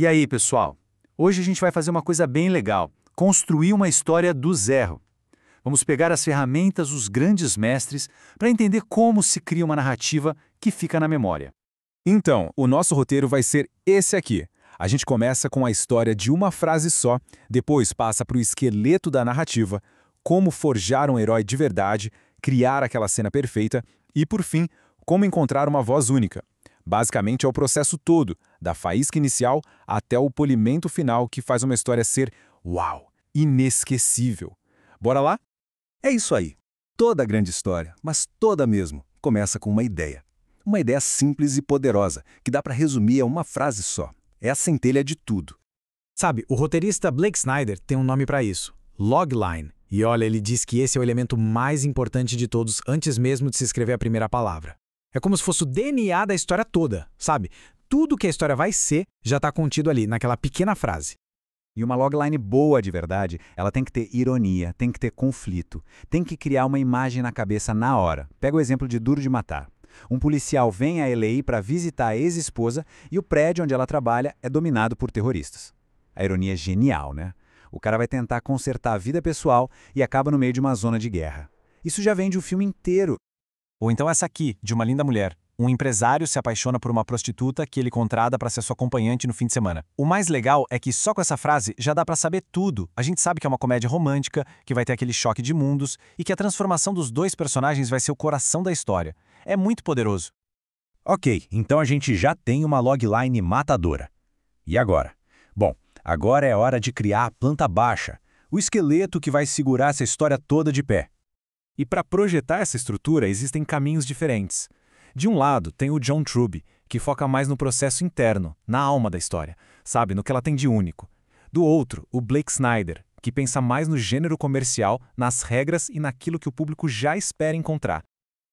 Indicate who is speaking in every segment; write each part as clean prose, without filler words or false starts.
Speaker 1: E aí, pessoal? Hoje a gente vai fazer uma coisa bem legal, construir uma história do zero. Vamos pegar as ferramentas dos grandes mestres para entender como se cria uma narrativa que fica na memória.
Speaker 2: Então, o nosso roteiro vai ser esse aqui. A gente começa com a história de uma frase só, depois passa para o esqueleto da narrativa, como forjar um herói de verdade, criar aquela cena perfeita e, por fim, como encontrar uma voz única. Basicamente é o processo todo, da faísca inicial até o polimento final que faz uma história ser, uau, inesquecível. Bora lá?
Speaker 3: É isso aí. Toda grande história, mas toda mesmo, começa com uma ideia. Uma ideia simples e poderosa, que dá para resumir a uma frase só. É a centelha de tudo.
Speaker 4: Sabe, o roteirista Blake Snyder tem um nome para isso, logline. E olha, ele diz que esse é o elemento mais importante de todos antes mesmo de se escrever a primeira palavra. É como se fosse o DNA da história toda, sabe? Tudo que a história vai ser já está contido ali, naquela pequena frase.
Speaker 5: E uma logline boa de verdade, ela tem que ter ironia, tem que ter conflito, tem que criar uma imagem na cabeça na hora. Pega o exemplo de Duro de Matar. Um policial vem a LA para visitar a ex-esposa e o prédio onde ela trabalha é dominado por terroristas. A ironia é genial, né? O cara vai tentar consertar a vida pessoal e acaba no meio de uma zona de guerra. Isso já vem de um filme inteiro.
Speaker 6: Ou então essa aqui, de Uma Linda Mulher. Um empresário se apaixona por uma prostituta que ele contrata para ser sua acompanhante no fim de semana. O mais legal é que só com essa frase já dá para saber tudo. A gente sabe que é uma comédia romântica, que vai ter aquele choque de mundos e que a transformação dos dois personagens vai ser o coração da história. É muito poderoso.
Speaker 3: Ok, então a gente já tem uma logline matadora. E agora? Bom, agora é hora de criar a planta baixa, o esqueleto que vai segurar essa história toda de pé.
Speaker 2: E para projetar essa estrutura existem caminhos diferentes. De um lado tem o John Truby, que foca mais no processo interno, na alma da história, sabe, no que ela tem de único. Do outro, o Blake Snyder, que pensa mais no gênero comercial, nas regras e naquilo que o público já espera encontrar.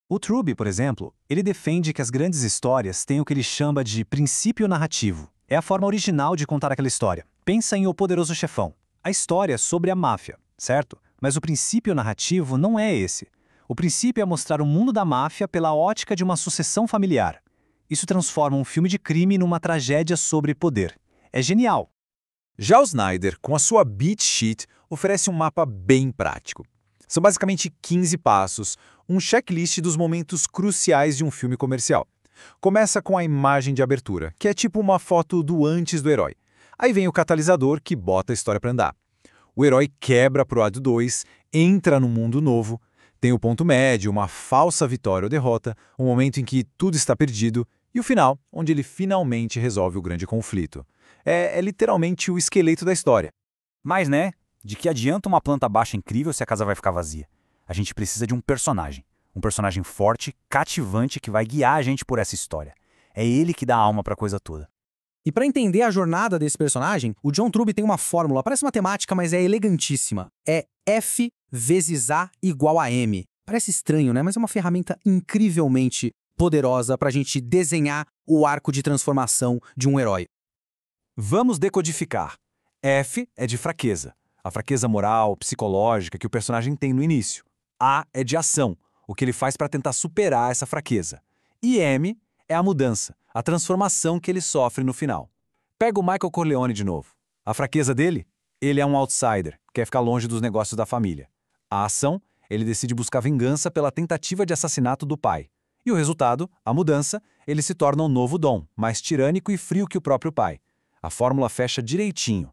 Speaker 6: O Truby, por exemplo, ele defende que as grandes histórias têm o que ele chama de princípio narrativo. É a forma original de contar aquela história. Pensa em O Poderoso Chefão. A história é sobre a máfia, certo? Mas o princípio narrativo não é esse. O princípio é mostrar o mundo da máfia pela ótica de uma sucessão familiar. Isso transforma um filme de crime numa tragédia sobre poder. É genial.
Speaker 2: Já o Snyder, com a sua beat sheet, oferece um mapa bem prático. São basicamente 15 passos, um checklist dos momentos cruciais de um filme comercial. Começa com a imagem de abertura, que é tipo uma foto do antes do herói. Aí vem o catalisador que bota a história para andar. O herói quebra pro ato 2, entra no mundo novo, tem o ponto médio, uma falsa vitória ou derrota, um momento em que tudo está perdido, e o final, onde ele finalmente resolve o grande conflito. É literalmente o esqueleto da história.
Speaker 1: Mas, né? De que adianta uma planta baixa incrível se a casa vai ficar vazia? A gente precisa de um personagem. Um personagem forte, cativante, que vai guiar a gente por essa história. É ele que dá alma pra coisa toda.
Speaker 4: E para entender a jornada desse personagem, o John Truby tem uma fórmula, parece matemática, mas é elegantíssima. É F vezes A igual a M. Parece estranho, né? Mas é uma ferramenta incrivelmente poderosa para a gente desenhar o arco de transformação de um herói.
Speaker 6: Vamos decodificar. F é de fraqueza. A fraqueza moral, psicológica que o personagem tem no início. A é de ação, o que ele faz para tentar superar essa fraqueza. E M é a mudança, a transformação que ele sofre no final. Pega o Michael Corleone de novo. A fraqueza dele? Ele é um outsider, quer ficar longe dos negócios da família. A ação? Ele decide buscar vingança pela tentativa de assassinato do pai. E o resultado? A mudança? Ele se torna um novo Dom, mais tirânico e frio que o próprio pai. A fórmula fecha direitinho.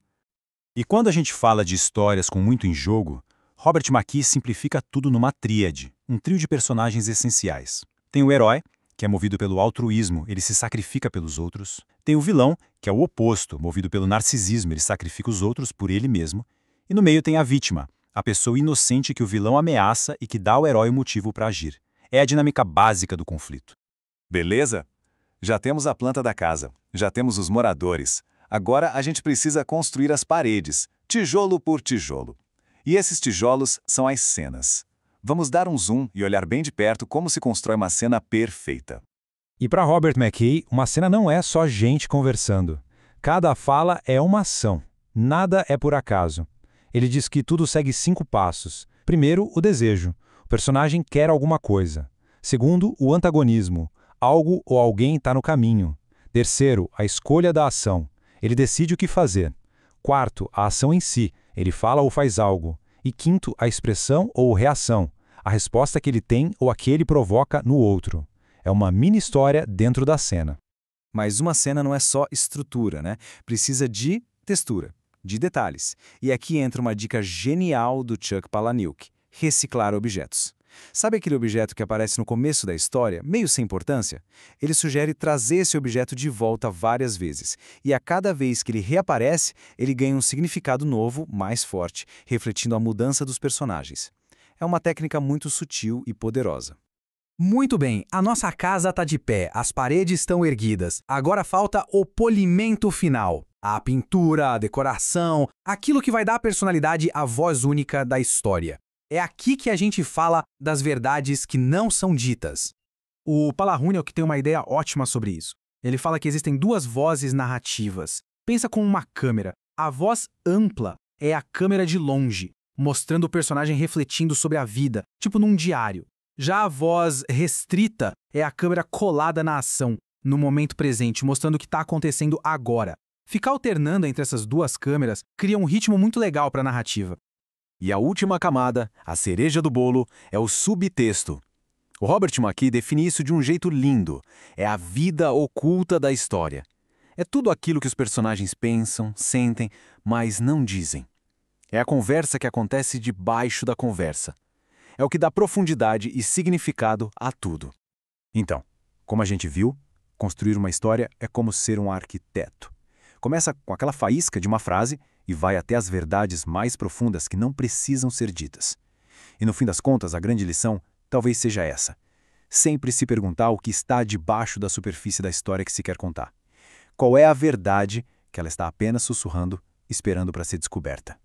Speaker 3: E quando a gente fala de histórias com muito em jogo, Robert McKee simplifica tudo numa tríade, um trio de personagens essenciais. Tem o herói, que é movido pelo altruísmo, ele se sacrifica pelos outros. Tem o vilão, que é o oposto, movido pelo narcisismo, ele sacrifica os outros por ele mesmo. E no meio tem a vítima, a pessoa inocente que o vilão ameaça e que dá ao herói o motivo para agir. É a dinâmica básica do conflito.
Speaker 7: Beleza? Já temos a planta da casa, já temos os moradores. Agora a gente precisa construir as paredes, tijolo por tijolo. E esses tijolos são as cenas. Vamos dar um zoom e olhar bem de perto como se constrói uma cena perfeita.
Speaker 2: E para Robert McKee, uma cena não é só gente conversando. Cada fala é uma ação. Nada é por acaso. Ele diz que tudo segue 5 passos. Primeiro, o desejo. O personagem quer alguma coisa. Segundo, o antagonismo. Algo ou alguém está no caminho. Terceiro, a escolha da ação.
Speaker 3: Ele decide o que fazer. Quarto, a ação em si. Ele fala ou faz algo. E quinto, a expressão ou reação. A resposta que ele tem ou a que ele provoca no outro. É uma mini história dentro da cena.
Speaker 6: Mas uma cena não é só estrutura, né? Precisa de textura, de detalhes. E aqui entra uma dica genial do Chuck Palahniuk: reciclar objetos. Sabe aquele objeto que aparece no começo da história, meio sem importância? Ele sugere trazer esse objeto de volta várias vezes. E a cada vez que ele reaparece, ele ganha um significado novo, mais forte, refletindo a mudança dos personagens. É uma técnica muito sutil e poderosa.
Speaker 4: Muito bem, a nossa casa está de pé, as paredes estão erguidas. Agora falta o polimento final. A pintura, a decoração, aquilo que vai dar personalidade à voz única da história. É aqui que a gente fala das verdades que não são ditas. O Palahniuk tem uma ideia ótima sobre isso. Ele fala que existem duas vozes narrativas. Pensa como uma câmera. A voz ampla é a câmera de longe, mostrando o personagem refletindo sobre a vida, tipo num diário. Já a voz restrita é a câmera colada na ação, no momento presente, mostrando o que está acontecendo agora. Ficar alternando entre essas duas câmeras cria um ritmo muito legal para a narrativa.
Speaker 6: E a última camada, a cereja do bolo, é o subtexto. O Robert McKee define isso de um jeito lindo. É a vida oculta da história. É tudo aquilo que os personagens pensam, sentem, mas não dizem. É a conversa que acontece debaixo da conversa. É o que dá profundidade e significado a tudo.
Speaker 3: Então, como a gente viu, construir uma história é como ser um arquiteto. Começa com aquela faísca de uma frase e vai até as verdades mais profundas que não precisam ser ditas. E no fim das contas, a grande lição talvez seja essa: sempre se perguntar o que está debaixo da superfície da história que se quer contar. Qual é a verdade que ela está apenas sussurrando, esperando para ser descoberta?